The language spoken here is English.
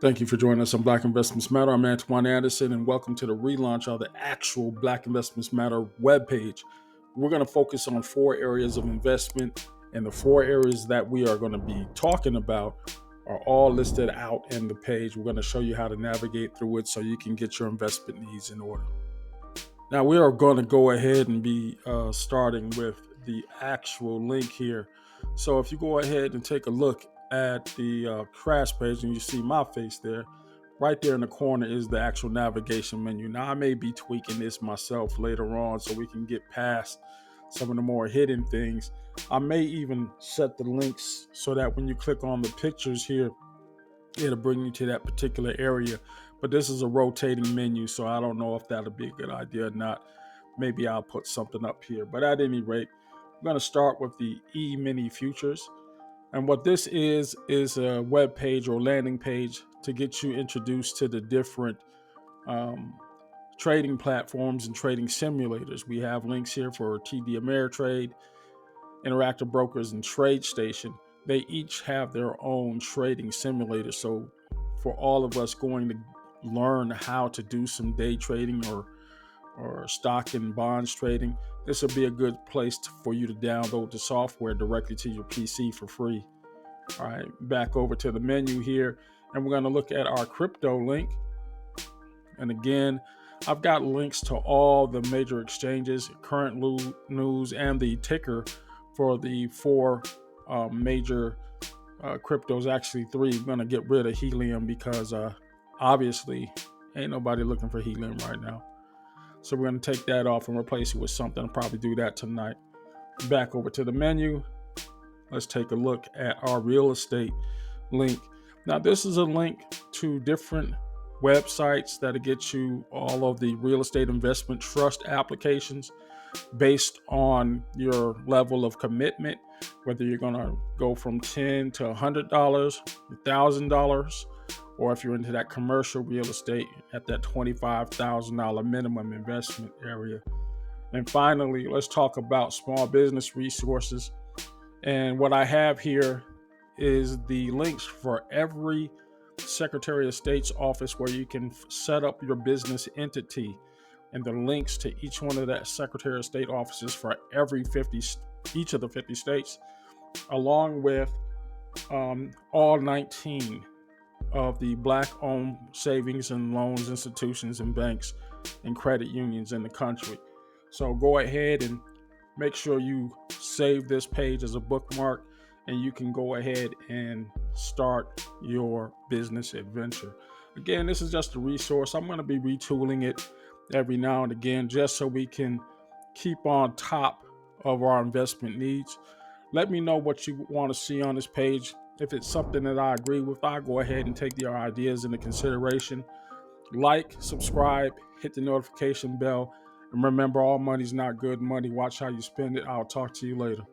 Thank you for joining us on Black Investments Matter. I'm Antoine Anderson, and welcome to the relaunch of the actual Black Investments Matter webpage. We're going to focus on four areas of investment, and the four areas that we are going to be talking about are all listed out in the page. We're going to show you how to navigate through it so you can get your investment needs in order. Now, we are going to go ahead and be starting with the actual link here. So if you go ahead and take a look at the crash page and you see my face there, right there in the corner is the actual navigation menu. Now, I may be tweaking this myself later on so we can get past some of the more hidden things. I may even set the links so that when you click on the pictures here, it'll bring you to that particular area. But this is a rotating menu, so I don't know if that'll be a good idea or not. Maybe I'll put something up here. But at any rate, I'm going to start with the E-mini futures. And what this is a web page or landing page to get you introduced to the different trading platforms and trading simulators. We have links here for TD Ameritrade, Interactive Brokers, and TradeStation. They each have their own trading simulator. So for all of us going to learn how to do some day trading or stock and bonds trading, this will be a good place for you to download the software directly to your PC for free. All right, back over to the menu here, and we're going to look at our crypto link. And again, I've got links to all the major exchanges, current news, and the ticker for the four major cryptos. Actually, three. I'm going to get rid of helium because obviously ain't nobody looking for helium right now. So we're going to take that off and replace it with something. I'll probably do that tonight. Back over to the menu. Let's take a look at our real estate link. Now, this is a link to different websites that'll get you all of the real estate investment trust applications based on your level of commitment, whether you're going to go from $10 to $100, $1,000, or if you're into that commercial real estate at that $25,000 minimum investment area. And finally, let's talk about small business resources. And what I have here is the links for every Secretary of State's office where you can set up your business entity, and the links to each one of that Secretary of State offices for each of the 50 states, along with all 19 of the Black-owned savings and loans institutions and banks and credit unions in the country. So go ahead and make sure you save this page as a bookmark, and you can go ahead and start your business adventure. Again, this is just a resource. I'm going to be retooling it every now and again just so we can keep on top of our investment needs. Let me know what you want to see on this page. If it's something that I agree with, I'll go ahead and take your ideas into consideration. Like, subscribe, hit the notification bell, and remember, all money's not good money. Watch how you spend it. I'll talk to you later.